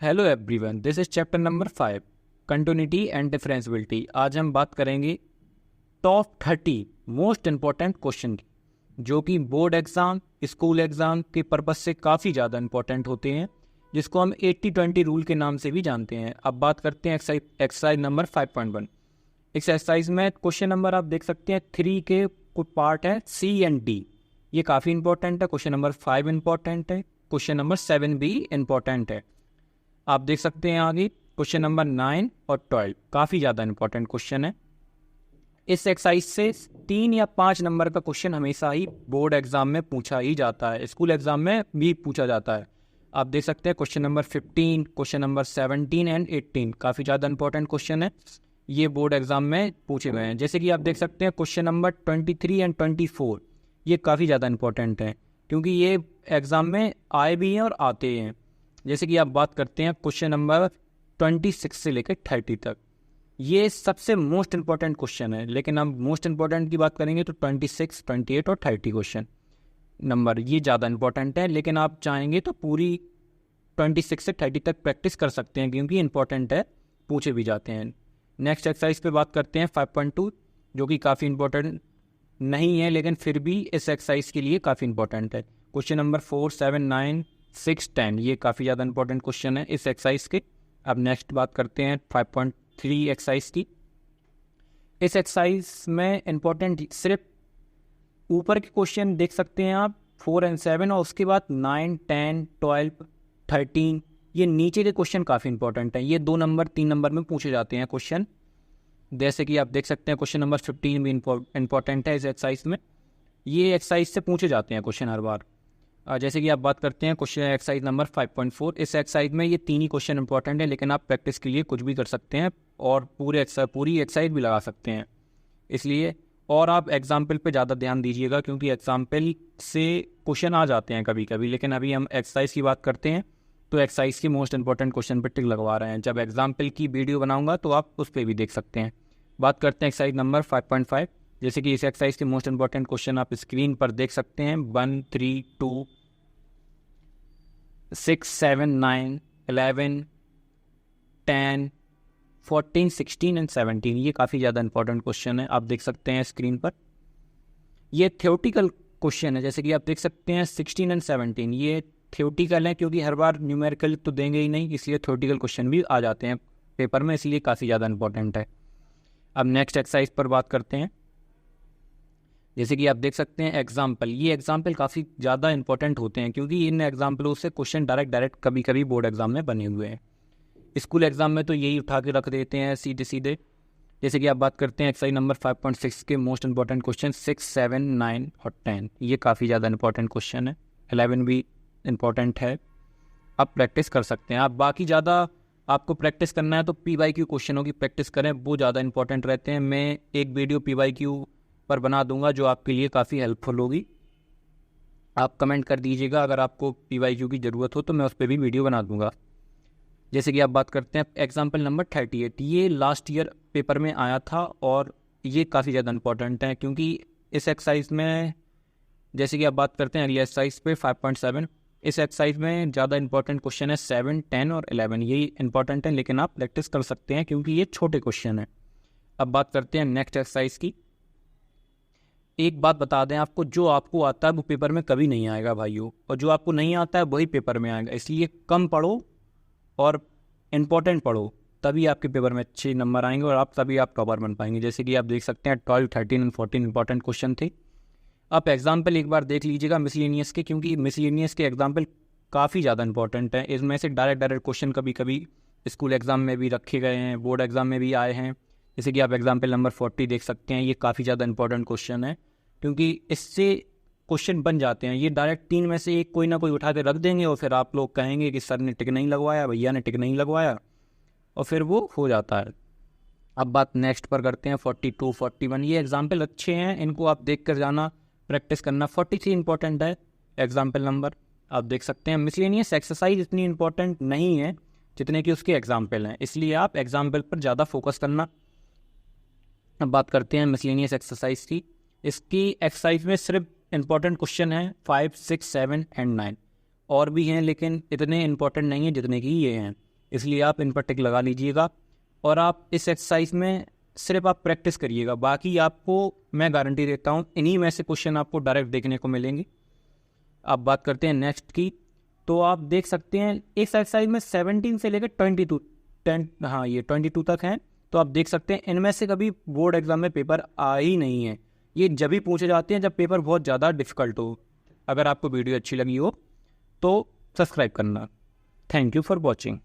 Hello everyone, this is chapter number 5, continuity and differentiability. आज हम बात करेंगे टॉप 30 मोस्ट इम्पॉर्टेंट क्वेश्चन की, जो कि बोर्ड एग्जाम, स्कूल एग्जाम के पर्पज से काफ़ी ज़्यादा इंपॉर्टेंट होते हैं, जिसको हम 80-20 रूल के नाम से भी जानते हैं। अब बात करते हैं एक्सरसाइज नंबर 5.1। इस एक्सरसाइज में क्वेश्चन नंबर आप देख सकते हैं 3 के कुछ पार्ट है सी एंड डी, ये काफ़ी इंपॉर्टेंट है। क्वेश्चन नंबर 5 इंपॉर्टेंट है, क्वेश्चन नंबर 7 भी इंपॉर्टेंट है। आप देख सकते हैं आगे क्वेश्चन नंबर 9 और 12 काफ़ी ज़्यादा इंपॉर्टेंट क्वेश्चन है। इस एक्सरसाइज से 3 या 5 नंबर का क्वेश्चन हमेशा ही बोर्ड एग्जाम में पूछा ही जाता है, स्कूल एग्जाम में भी पूछा जाता है। आप देख सकते हैं question number 15, question number 17 and 18 काफ़ी ज़्यादा इंपॉर्टेंट क्वेश्चन है, ये बोर्ड एग्जाम में पूछे गए हैं। जैसे कि आप देख सकते हैं क्वेश्चन नंबर 23 एंड 24 ये काफ़ी ज़्यादा इंपॉर्टेंट है, क्योंकि ये एग्ज़ाम में आए भी हैं और आते हैं। जैसे कि आप बात करते हैं क्वेश्चन नंबर 26 से लेकर 30 तक, ये सबसे मोस्ट इंपॉर्टेंट क्वेश्चन है। लेकिन अब मोस्ट इंपॉर्टेंट की बात करेंगे तो 26, 28 और 30 क्वेश्चन नंबर ये ज़्यादा इंपॉर्टेंट है। लेकिन आप चाहेंगे तो पूरी 26 से 30 तक प्रैक्टिस कर सकते हैं, क्योंकि इंपॉर्टेंट है, पूछे भी जाते हैं। नेक्स्ट एक्सरसाइज पे बात करते हैं 5.2, जो कि काफ़ी इंपॉर्टेंट नहीं है, लेकिन फिर भी इस एक्सरसाइज के लिए काफ़ी इंपॉर्टेंट है। क्वेश्चन नंबर 4, 7, 9, 6, 10 ये काफ़ी ज़्यादा इंपॉर्टेंट क्वेश्चन है इस एक्सरसाइज के। अब नेक्स्ट बात करते हैं 5.3 एक्सरसाइज की। इस एक्सरसाइज में इंपॉर्टेंट सिर्फ ऊपर के क्वेश्चन देख सकते हैं आप 4 और 7, और उसके बाद 9, 10, 12, 13 ये नीचे के क्वेश्चन काफ़ी इंपॉर्टेंट हैं। ये 2 नंबर 3 नंबर में पूछे जाते हैं क्वेश्चन। जैसे कि आप देख सकते हैं क्वेश्चन नंबर 15 भी इंपॉर्टेंट है इस एक्सरसाइज में, ये एक्सरसाइज से पूछे जाते हैं क्वेश्चन हर बार। जैसे कि आप बात करते हैं क्वेश्चन एक्सरसाइज नंबर 5.4, इस एक्सरसाइज में ये 3 ही क्वेश्चन इंपॉर्टेंट है, लेकिन आप प्रैक्टिस के लिए कुछ भी कर सकते हैं और पूरी एक्सरसाइज भी लगा सकते हैं। इसलिए और आप एग्जाम्पल पे ज़्यादा ध्यान दीजिएगा, क्योंकि एग्जाम्पल से क्वेश्चन आ जाते हैं कभी कभी। लेकिन अभी हम एक्सरसाइज की बात करते हैं, तो एक्सरसाइज के मोस्ट इंपॉर्टेंट क्वेश्चन पर टिक लगवा रहे हैं। जब एग्जाम्पल की वीडियो बनाऊंगा तो आप उस पर भी देख सकते हैं। बात करते हैं एक्सरसाइज नंबर 5.5। जैसे कि इस एक्सरसाइज के मोस्ट इंपॉर्टेंट क्वेश्चन आप स्क्रीन पर देख सकते हैं 1, 3, 2, 6, 7, 9, 11, 10, 14, 16 एंड 17 ये काफ़ी ज़्यादा इंपॉर्टेंट क्वेश्चन है, आप देख सकते हैं स्क्रीन पर। ये थ्योरेटिकल क्वेश्चन है, जैसे कि आप देख सकते हैं 16 एंड 17 ये थ्योरेटिकल है, क्योंकि हर बार न्यूमेरिकल तो देंगे ही नहीं, इसलिए थ्योरेटिकल क्वेश्चन भी आ जाते हैं पेपर में, इसलिए काफ़ी ज़्यादा इंपॉर्टेंट है। अब नेक्स्ट एक्सरसाइज पर बात करते हैं। जैसे कि आप देख सकते हैं एग्जाम्पल, ये एग्जाम्पल काफ़ी ज़्यादा इंपॉर्टेंट होते हैं, क्योंकि इन एग्जाम्पलों से क्वेश्चन डायरेक्ट कभी कभी बोर्ड एग्जाम में बने हुए हैं। स्कूल एग्जाम में तो यही उठा के रख देते हैं सीधे सीधे। जैसे कि आप बात करते हैं एक्सरसाइज नंबर 5.6 के मोस्ट इंपॉर्टेंट क्वेश्चन 6, 7, 9 और 10 ये काफ़ी ज़्यादा इंपॉर्टेंट क्वेश्चन है। 11 भी इंपॉर्टेंट है, आप प्रैक्टिस कर सकते हैं। आप बाकी ज़्यादा आपको प्रैक्टिस करना है तो PYQ क्वेश्चनों की प्रैक्टिस करें, वो ज़्यादा इंपॉर्टेंट रहते हैं। मैं एक वीडियो PYQ पर बना दूंगा जो आपके लिए काफ़ी हेल्पफुल होगी। आप कमेंट कर दीजिएगा, अगर आपको PYQ की ज़रूरत हो तो मैं उस पर भी वीडियो बना दूंगा। जैसे कि आप बात करते हैं एग्जाम्पल नंबर 38, ये लास्ट ईयर पेपर में आया था और ये काफ़ी ज़्यादा इंपॉर्टेंट है, क्योंकि इस एक्सरसाइज में जैसे कि आप बात करते हैं अगली एक्सरसाइज पे 5.7, इस एक्सरसाइज में ज़्यादा इंपॉर्टेंट क्वेश्चन है 7, 10 और 11 ये इंपॉर्टेंट है, लेकिन आप प्रैक्टिस कर सकते हैं क्योंकि ये छोटे क्वेश्चन हैं। अब बात करते हैं नेक्स्ट एक्सरसाइज की। एक बात बता दें आपको, जो आपको आता है वो पेपर में कभी नहीं आएगा भाइयों, और जो आपको नहीं आता है वही पेपर में आएगा, इसलिए कम पढ़ो और इम्पोर्टेंट पढ़ो, तभी आपके पेपर में अच्छे नंबर आएंगे और तभी आप टॉपर बन पाएंगे। जैसे कि आप देख सकते हैं 12, 13 और 14 इंपॉर्टेंट क्वेश्चन थे। आप एग्जाम्पल एक बार देख लीजिएगा मिसलेनियस के, क्योंकि मिसलेनियस के एग्जाम्पल काफ़ी ज़्यादा इंपॉर्टेंट है। इसमें से डायरेक्ट क्वेश्चन कभी कभी स्कूल एग्जाम में भी रखे गए हैं, बोर्ड एग्जाम में भी आए हैं। जैसे कि आप एग्जाम्पल नंबर 40 देख सकते हैं, ये काफ़ी ज़्यादा इंपॉर्टेंट क्वेश्चन है, क्योंकि इससे क्वेश्चन बन जाते हैं। ये डायरेक्ट 3 में से एक कोई ना कोई उठा के रख देंगे और फिर आप लोग कहेंगे कि सर ने टिक नहीं लगवाया, भैया ने टिक नहीं लगवाया, और फिर वो हो जाता है। अब बात नेक्स्ट पर करते हैं 42, 41 ये एग्जाम्पल अच्छे हैं, इनको आप देख कर जाना, प्रैक्टिस करना। 43 इंपॉर्टेंट है एग्जाम्पल नंबर, आप देख सकते हैं। मिसलेनियस एक्सरसाइज इतनी इंपॉर्टेंट नहीं है जितने कि उसके एग्जाम्पल हैं, इसलिए आप एग्जाम्पल पर ज़्यादा फोकस करना। अब बात करते हैं मिसलेनियस एक्सरसाइज की। इसकी एक्सरसाइज में सिर्फ इंपॉर्टेंट क्वेश्चन है 5, 6, 7 एंड 9, और भी हैं लेकिन इतने इंपॉर्टेंट नहीं है जितने कि ये हैं। इसलिए आप इन पर टिक लगा लीजिएगा और आप इस एक्सरसाइज में सिर्फ आप प्रैक्टिस करिएगा। बाकी आपको मैं गारंटी देता हूँ इन्हीं में से क्वेश्चन आपको डायरेक्ट देखने को मिलेंगे। अब बात करते हैं नेक्स्ट की। तो आप देख सकते हैं इस एक्सरसाइज में 17 से लेकर 22 ये 22 तक हैं। तो आप देख सकते हैं इनमें से कभी बोर्ड एग्जाम में पेपर आ ही नहीं है। ये जब भी पूछे जाते हैं जब पेपर बहुत ज़्यादा डिफिकल्ट हो। अगर आपको वीडियो अच्छी लगी हो तो सब्सक्राइब करना। Thank you for watching.